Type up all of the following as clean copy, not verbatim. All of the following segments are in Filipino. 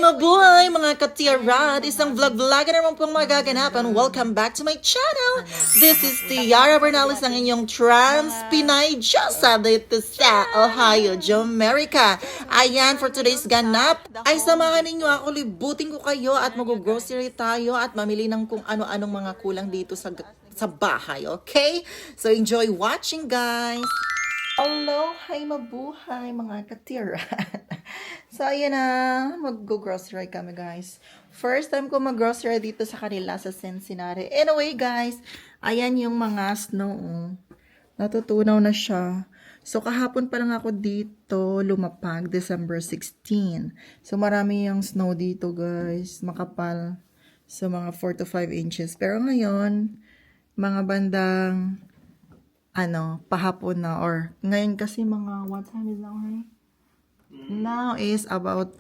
mabuhay mga katiarad! Isang vlog-vlog na naman pong magaganapan. Welcome back to my channel! This is Tiara Bernales, ang inyong trans-Pinay Diyosa dito sa Ohio, Jamaica. Ayan, for today's ganap, ay samahan ninyo ako, libutin ko kayo at mag-grocery tayo at mamili ng kung ano-anong mga kulang dito sa bahay, okay? So enjoy watching, guys! Hello, hi mabuhay mga katiran. So ayan na, mag-grocery kami guys. First time ko mag-grocery dito sa kanila sa Cincinnati. Anyway guys, ayan yung mga snow. Natutunaw na siya. So kahapon pa lang ako dito lumapag, December 16. So marami yung snow dito guys, makapal. So mga 4 to 5 inches. Pero ngayon, mga bandang pahapon na, or ngayon kasi mga, what time is now, honey? Now is about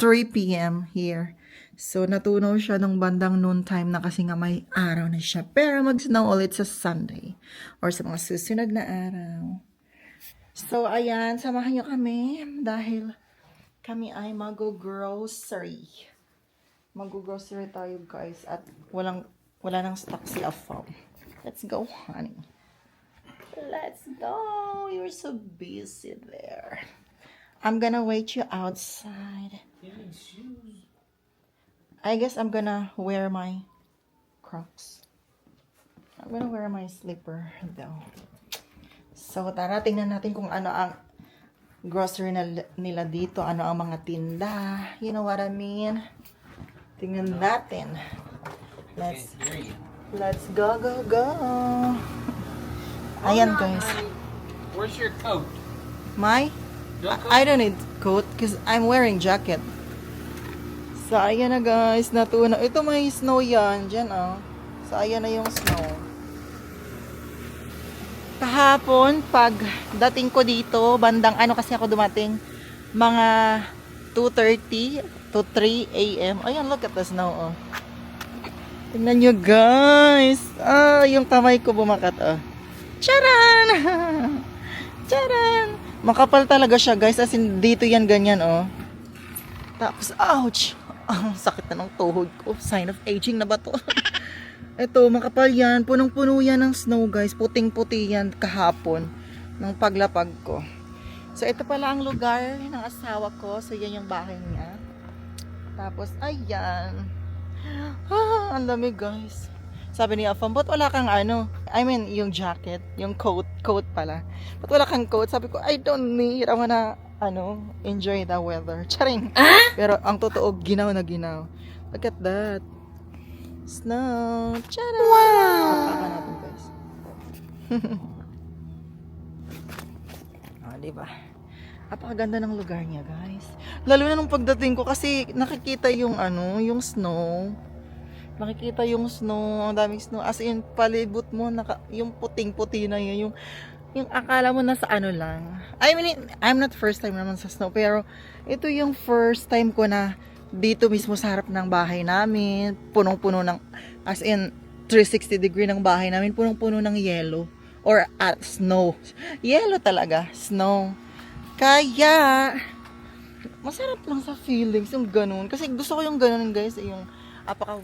3 p.m. here. So, natunaw siya nung bandang noon time na kasi nga may araw na siya. Pero mag-snow ulit sa Sunday or sa mga susunod na araw. So, ayan, samahan nyo kami dahil kami ay mag-grocery. Mag-grocery tayo, guys, at wala nang stock si Afam. Let's go, honey. Let's go. You're so busy there. I'm gonna wait you outside. I guess I'm gonna wear my Crocs. I'm gonna wear my slipper though. So, tara, tingnan natin kung ano ang grocery nila dito. Ano ang mga tinda. You know what I mean? Tingnan natin. Let's go, go, go. Ayan guys. Where's your coat? I don't need coat because I'm wearing jacket. So ayan na guys, natunaw. Ito may snow yan, dyan oh. So ayan na yung snow. Kahapon, pag dating ko dito, bandang kasi ako dumating, mga 2:30 to 3 a.m. Ayan, look at the snow oh. Tingnan nyo guys. Yung kamay ko bumakat oh. Charan! Charan! Makapal talaga siya, guys. As in, dito yan, ganyan, oh. Tapos, ouch! Ang sakit na ng tuhod ko. Sign of aging na ba to? Ito, makapal yan. Punong-puno yan ng snow, guys. Puting-puti yan kahapon ng paglapag ko. So, ito pala ang lugar ng asawa ko. So, yan yung bahay niya. Tapos, ayan. Ang dami, guys. Sabi ni Afam, ba't wala kang yung jacket, yung coat pala. Ba't wala kang coat? Sabi ko, I don't need. I wanna, enjoy the weather. Charing. Pero ang totoo, ginaw na ginaw. Look at that. Snow. Charing. Wow! Paka natin, guys. Diba? Apakaganda ng lugar niya, guys. Lalo na nung pagdating ko kasi nakikita yung snow. Nakikita yung snow, ang daming snow. As in, palibot mo, yung puting-puti na yun. Yung akala mo nasa lang. I mean, I'm not first time naman sa snow, pero ito yung first time ko na dito mismo sa harap ng bahay namin. Punong-puno ng, as in, 360 degree ng bahay namin, punong-puno ng yellow. Or snow. Yellow talaga, snow. Kaya, masarap lang sa feelings, yung ganun. Kasi gusto ko yung ganun, guys, yung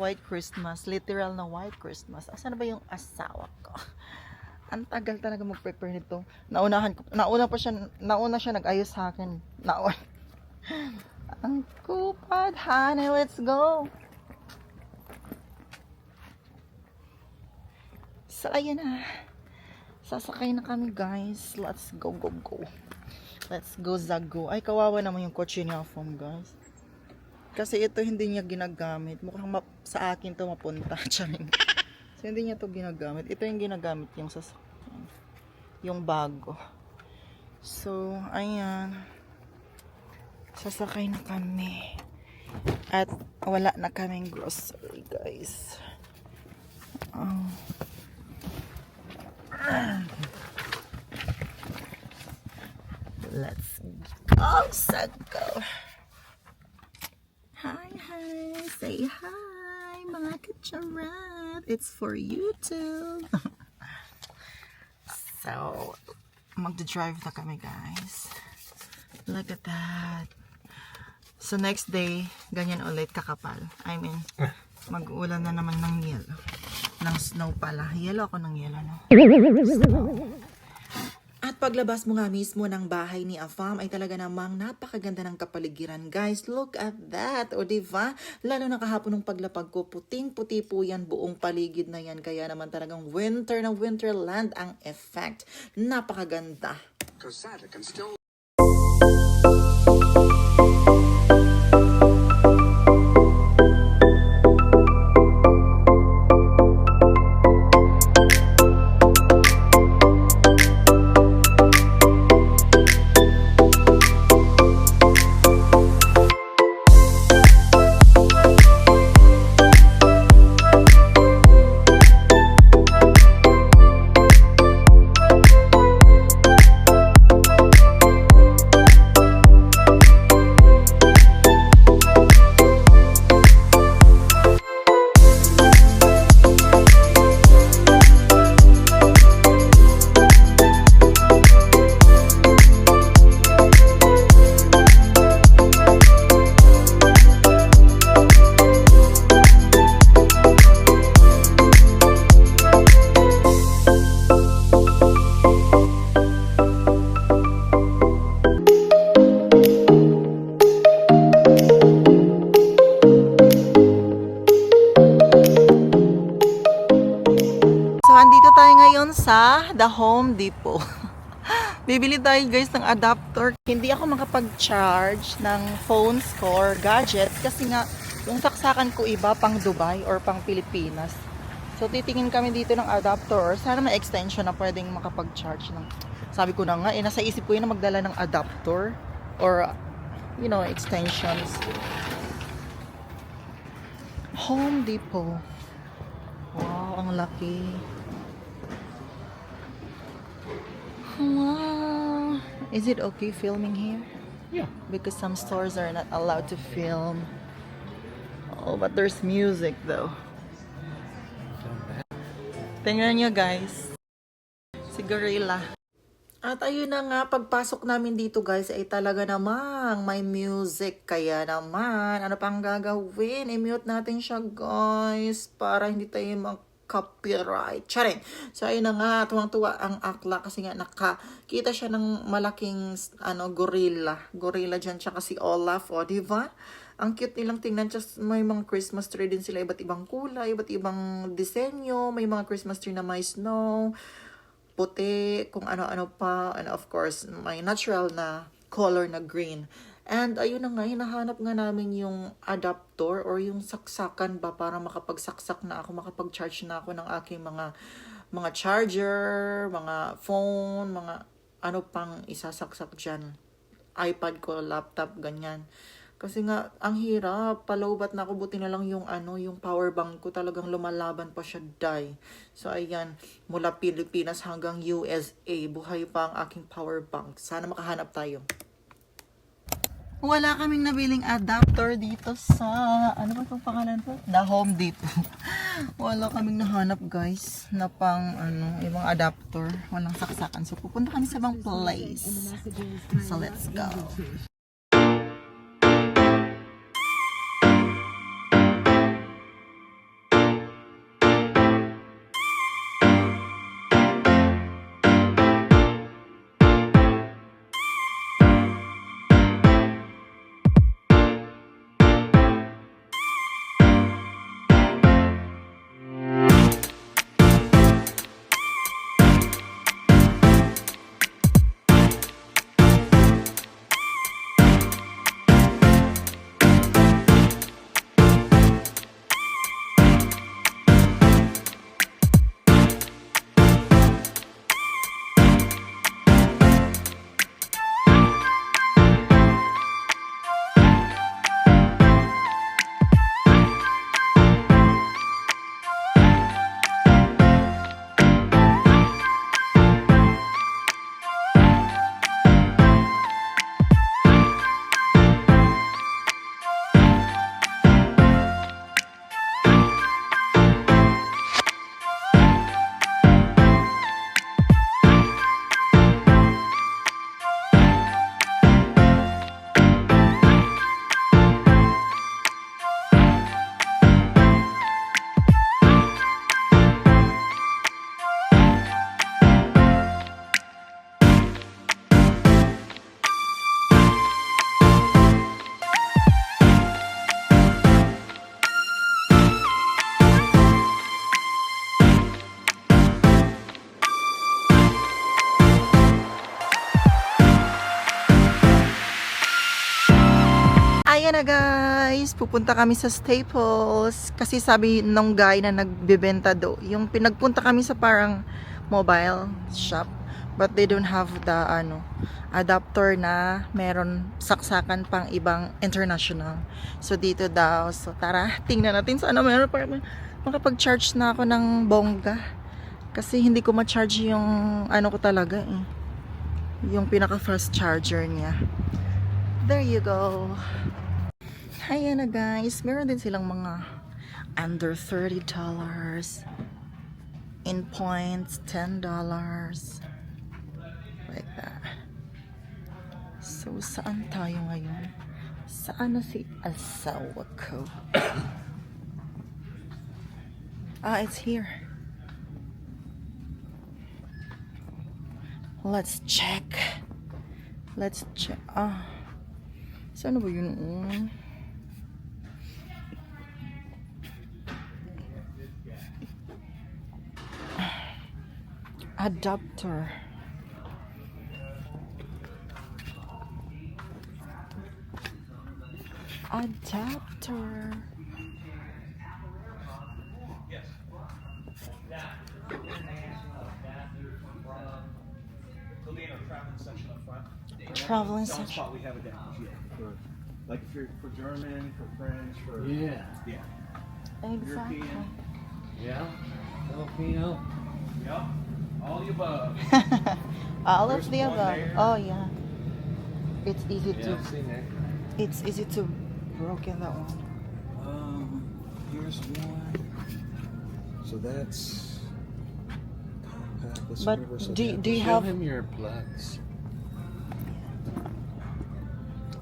white Christmas, literal na white Christmas. Asan na ba yung asawa ko? Ang tagal talaga mag-prepare nito. Nauna siya nag-ayos sa akin. Ang kupad, honey, let's go. So, ayan na. Sasakay na kami, guys. Let's go, go, go. Let's go, Zago. Ay, kawawa naman yung kotse niya, guys. Kasi ito hindi niya ginagamit. Mukhang sa akin to mapunta. Charing. So hindi niya to ginagamit. Ito yung ginagamit yung sasakyan. Yung bago. So, ayan. Sasakay na kami. At wala na kaming grocery, guys. Let's go, Sago. Hi, say hi, mga kacharat. It's for YouTube. So, magdadrive na kami, guys. Look at that. So next day, ganyan ulit kakapal. I mean, mag-uulan na naman ng yelo. Ng snow pala. Yelo ako ng yelo, no? Snow. At paglabas mo nga mismo ng bahay ni Afam ay talaga namang napakaganda ng kapaligiran. Guys, look at that. O diba? Lalo na kahapon ng paglapag ko, puting-puti po yan, buong paligid na yan. Kaya naman talagang winter na winterland ang effect. Napakaganda. So, andito tayo ngayon sa The Home Depot. Bibili tayo guys ng adapter. Hindi ako makapag-charge ng phones ko or gadgets kasi nga yung saksakan ko iba pang Dubai or pang Pilipinas. So, titingin kami dito ng adapter or sana may extension na pwedeng makapag-charge ng. Sabi ko na nga, nasa isip ko yun na magdala ng adapter or, you know, extensions. Home Depot. Wow, ang laki. Wow. Is it okay filming here? Yeah. Because some stores are not allowed to film. Oh, but there's music though. Tingnan nyo guys. Si Gorilla. At ayun na nga, pagpasok namin dito guys ay talaga namang may music. Kaya naman, ano pang gagawin? I-mute natin siya guys para hindi tayo mag-copyright. Charing! So ayun na nga, tuwang-tuwa ang akla kasi nga nakakita siya ng malaking gorilla. Gorilla dyan, tsaka si Olaf, o diba? Ang cute nilang tingnan. Just may mga Christmas tree din sila. Iba't ibang kulay, iba't ibang disenyo. May mga Christmas tree na may snow, puti, kung ano-ano pa. And of course, may natural na color na green. And ayun na nga, hinahanap nga namin yung adapter or yung saksakan ba para makapagsaksak na ako, makapag-charge na ako ng aking mga charger, mga phone, mga ano pang isasaksak dyan. iPad ko, laptop, ganyan. Kasi nga, ang hirap, palowbat na ako, buti na lang yung yung power bank ko, talagang lumalaban pa siya, die. So, ayan, mula Pilipinas hanggang USA, buhay pa ang aking power bank. Sana makahanap tayo. Wala kaming nabiling adapter dito sa, ano ba itong pangalan po? The Home Depot. Wala kaming nahanap guys, na pang, ibang adapter. Walang saksakan. So, pupunta kami sa ibang place. So, let's go. na guys, pupunta kami sa Staples kasi sabi nung guy na nagbebenta do, yung pinagpunta kami sa parang mobile shop but they don't have the adapter na meron saksakan pang ibang international. So dito daw, so tara tingnan natin sana meron para makapag-charge na ako ng bongga kasi hindi ko ma-charge yung ko talaga yung pinaka fast charger niya. There you go. Ayan na guys, meron din silang mga under $30 in points, $10 like that. So saan tayo ngayon? Saan na si asawa ko? It's here. Let's check. Saan ba yun? Adapter. Traveling section. Spot we have it down. Yeah. Like if you're for German, for French, for Yeah. Exactly. European. Yeah. Filipino. Yep. All the above. All There's of the one above. there. Oh yeah. It's easy Yeah, to I've seen that. it's easy to broken that one. Here's one. So that's compact. That's But universal do adapter. you Show have him your plugs.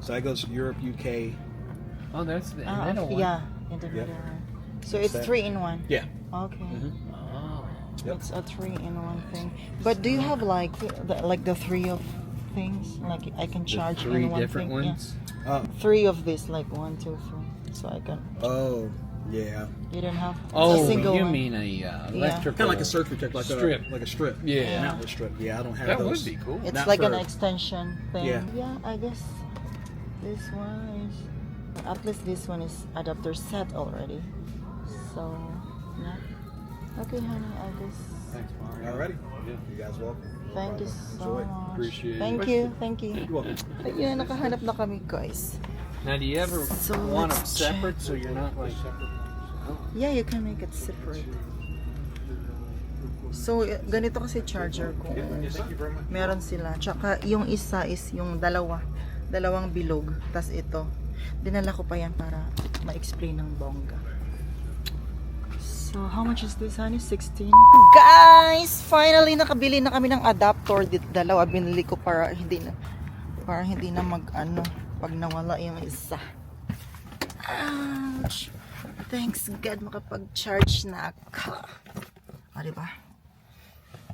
So that goes Europe, UK. Oh, that's the middle one. yeah, in the middle. So it's that? 3-in-1. Yeah. Okay. Oh. Yep. It's a 3-in-1 thing. But do you have like the three of things? Like I can charge The three in one different thing? ones. Oh. Yeah. 3 of this, like 1, 2, 3. So I can. Oh. Yeah. You don't have Oh, a single you one. mean a electrical? Kind of like a circuit protector, like strip. a strip. Yeah. An outlet strip. Yeah, I don't have That those. would be cool. It's Not like an for- extension thing. Yeah. Yeah, I guess this one is. At least this one is adapter set already. So, yeah. Okay, honey, I guess. Thanks, Mario. Alrighty. Yeah. You guys welcome. Thank you so Enjoy. much. Appreciate it. Thank you, thank you. You're welcome. Ayun, nakahanap na kami, guys. Now, do you ever So want them let's separate so you're not like separate? Yeah, you can make it separate. So, ganito kasi charger ko. Thank you very much. Meron sila. Tsaka, yung isa is yung dalawang bilog. Tas ito. Dinala ko pa yan para ma-explain ng bongga. So, how much is this, honey? 16? Guys! Finally, nakabili na kami ng adapter. Dalawa binili ko para hindi na pag nawala yung isa. Ouch! Thanks God, makapag-charge na ako. O, diba?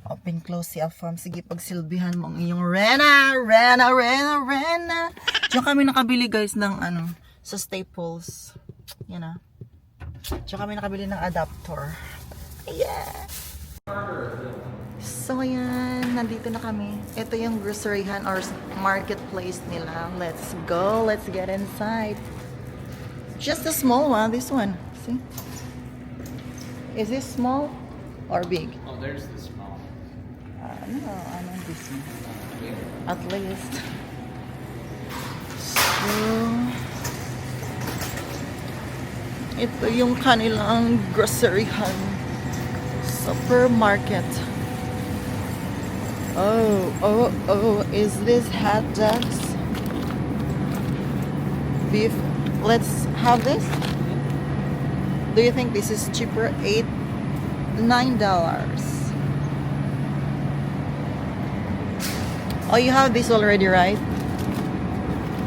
Open, close si Alpham. Sige, pagsilbihan mo ang iyong Rena! Diyan kami nakabili, guys, ng sa Staples. Yan na. Diyan kami nakabili ng adapter. Yeah! So, ayan. Nandito na kami. Ito yung groceryhan or marketplace nila. Let's go. Let's get inside. Just a small one. This one. See? Is this small or big? Oh, there's the small. No, I mean this one. At least. So, ito yung kanilang groceryhan. Supermarket. Oh, is this hot dogs? Beef. Let's have this. Do you think this is cheaper? $9. Oh, you have this already, right?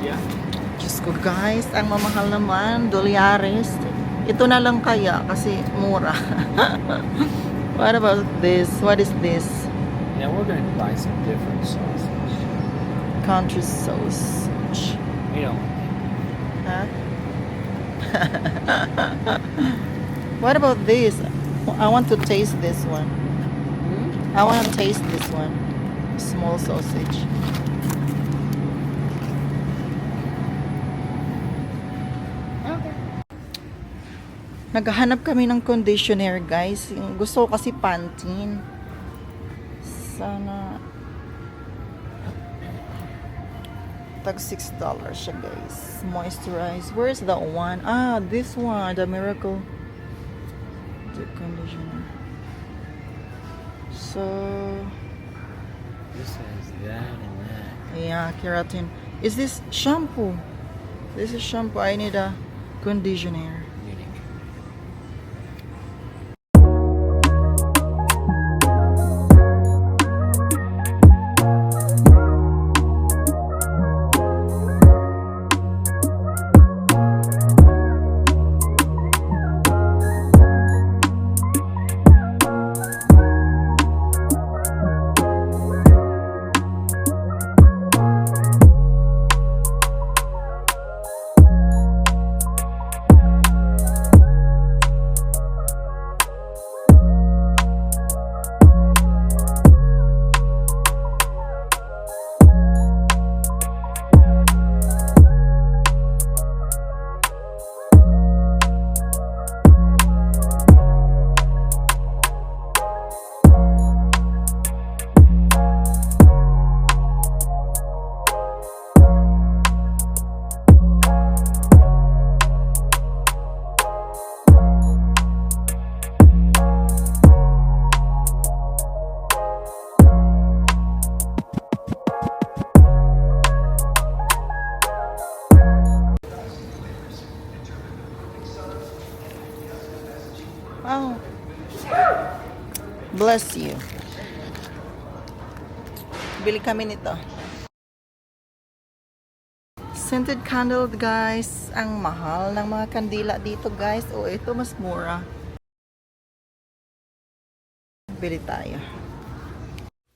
Yeah. Diyos ko guys, ang mamahal naman, $2. Ito na lang kaya kasi mura. What about this? What is this? Yeah, we're going to buy some different sauces. Country sausage. You know, Huh? What about this? I want to taste this one. I want to taste this one. Small sausage. Naghahanap kami ng conditioner, guys. Yung gusto ko kasi Pantene. Sana tag $6 siya, guys. Moisturize. Where's that one? Ah, this one. The Miracle Deep Conditioner. So, This has that and that. yeah, keratin. Is this shampoo? This is shampoo. I need a conditioner. Unique. Wow. Bless you. Bili kami nito. Scented candle, guys. Ang mahal ng mga kandila dito, guys. O, ito mas mura. Bili tayo.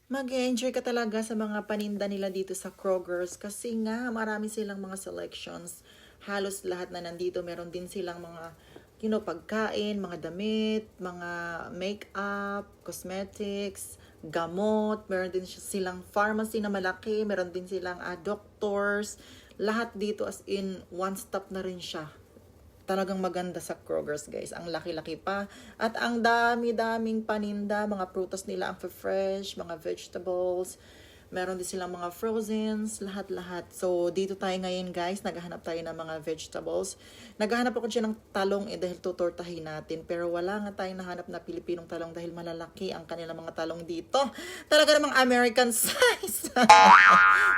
Mag-enjoy ka talaga sa mga paninda nila dito sa Kroger's kasi nga marami silang mga selections. Halos lahat na nandito. Meron din silang mga pagkain, mga damit, mga makeup, cosmetics, gamot. Meron din silang pharmacy na malaki. Meron din silang doctors. Lahat dito as in one stop na rin siya. Talagang maganda sa Kroger's, guys. Ang laki-laki pa. At ang dami-daming paninda. Mga prutas nila ang fresh, mga vegetables. Meron din silang mga frozens, lahat-lahat. So, dito tayo ngayon, guys. Naghahanap tayo ng mga vegetables. Naghahanap ako dyan ng talong dahil tutortahin natin. Pero wala nga tayong nahanap na Pilipinong talong dahil malalaki ang kanilang mga talong dito. Talaga namang American size.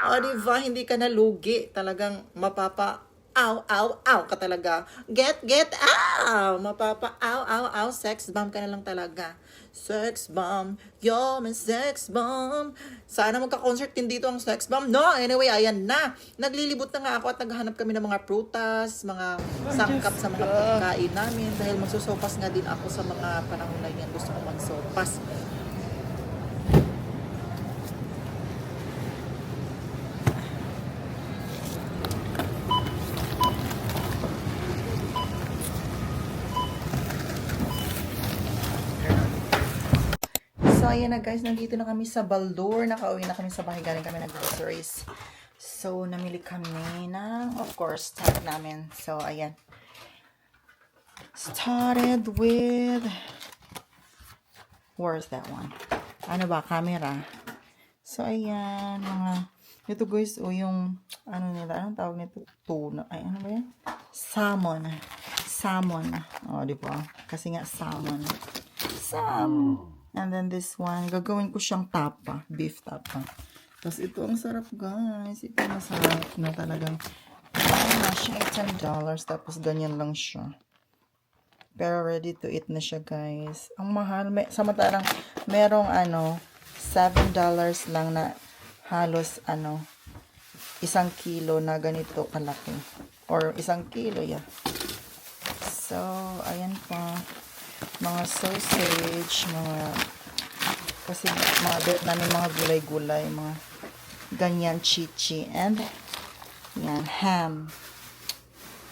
O, diba? Hindi ka nalugi. Talagang aw ka talaga. Get aw! Aw, sex bomb ka na lang talaga. Sex bomb, you're my sex bomb. Sana magka-concert din dito ang sex bomb. No, anyway, ayan na. Naglilibot na nga ako at naghahanap kami ng mga prutas, mga sangkap sa mga pagkain namin. Dahil magsusopas nga din ako sa mga panahon na yan. Gusto ko magsopas. So, ayan na guys, nandito na kami sa Baldur. Nakauwi na kami sa bahay. Galing kami nag-groceries. So, namili kami ng, of course, start namin. So, ayan. Started with, where's that one? Ano ba? Camera. So, ayan. Ito guys, yung, ano nila, anong tawag nito? Tuna. Ay, ano ba yan? Salmon. O, di ba? Kasi nga, salmon. And then this one, gagawin ko siyang tapa, beef tapa. Tapos ito, ang sarap guys. Ito masarap na talagang. Ano na siya, $10. Tapos ganyan lang siya. Pero ready to eat na siya guys. Ang mahal. Samantalang merong $7 lang na halos 1 kilo na ganito kalaki. Or 1 kilo, yeah. So, ayan pa. Mga sausage, kasi mga bet namin mga gulay-gulay, mga ganyan, chichi, and yan, ham.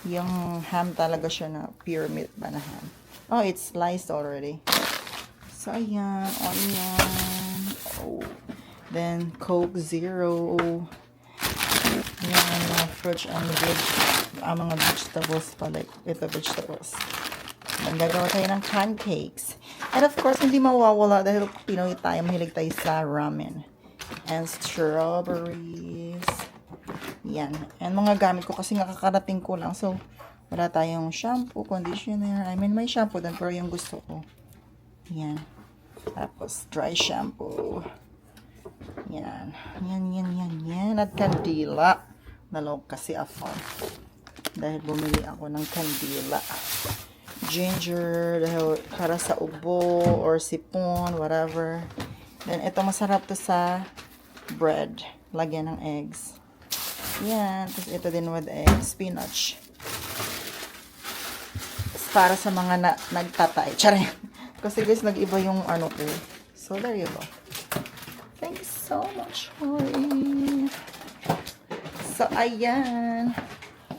Yung ham talaga siya na pure meat ba na ham. Oh, it's sliced already. So, ayan, onion. Oh. Then, Coke Zero. Yan, mga fruits and mga vegetables pala. Ito, vegetables. Gagawa tayo ng pancakes. And of course, hindi mawawala dahil Pinoy tayo, mahilig tayo sa ramen. And strawberries. Yan. And mga gamit ko kasi nga kakarating ko lang. So, wala tayong shampoo, conditioner. I mean, may shampoo din pero yung gusto ko. Yan. Tapos, dry shampoo. Yan. Yan. At kandila. Nalog kasi ako. Dahil bumili ako ng kandila. Ginger, dahil para sa ubo or sipon, whatever. Then, ito masarap to sa bread. Lagyan ng eggs. Yan. Tapos, ito din with eggs. Spinach. Para sa mga nagtatay. Charay. Kasi guys, nag-iba yung ano ko. So, there you go. Thank you so much, Holly. So, ayan.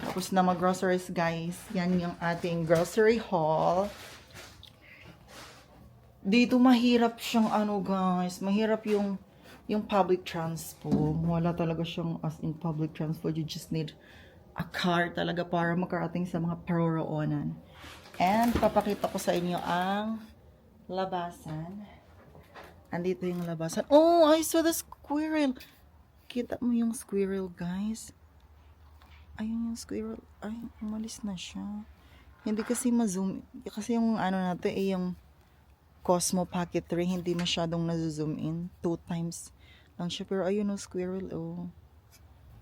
Tapos na mag-groceries, guys. Yan yung ating grocery haul. Dito mahirap siyang ano, guys. Mahirap yung public transport. Wala talaga siyang as in public transport. You just need a car talaga para makarating sa mga paroroonan. And papakita ko sa inyo ang labasan. Andito yung labasan. Oh, I saw the squirrel. Kita mo yung squirrel, guys. Ayun yung squirrel. Ay, umalis na siya. Hindi kasi ma-zoom. Kasi yung ano natin eh, yung Cosmo Pocket 3, hindi masyadong na-zoom in. 2 times lang siya. Pero ayun yung squirrel, oh.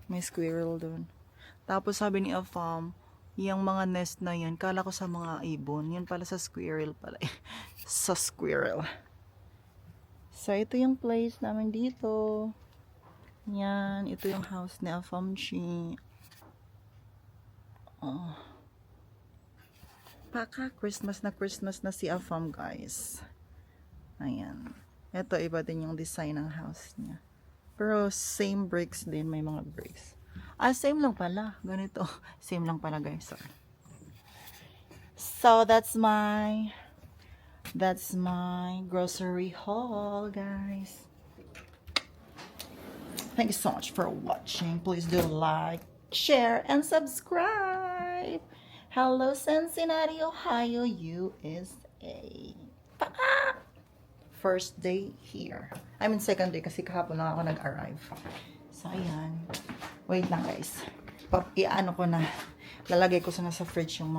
May squirrel doon. Tapos sabi ni Afam, yung mga nest na yan, kala ko sa mga ibon. Yan pala sa squirrel pala. Sa squirrel. So, ito yung place namin dito. Yan. Ito yung house ni Afamchi. Oh. Paka Christmas na si Afam, guys. Ayan. Ito, iba din yung design ng house niya. Pero, same bricks din. May mga bricks. Ah, same lang pala. Ganito. Same lang pala, guys. Sorry. So, that's my grocery haul, guys. Thank you so much for watching. Please do like, share, and subscribe. Hello, Cincinnati, Ohio, USA. Paka! First day here. I mean, second day kasi kahapon lang ako nag-arrive. So, ayan. Wait lang, guys. I-ano ko na. Lalagay ko sana sa fridge yung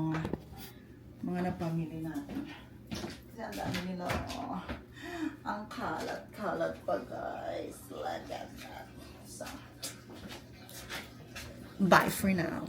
mga napamili natin. Kasi ang dami nila, oh. Ang kalat-kalat pa, guys. Look at that. So, bye for now.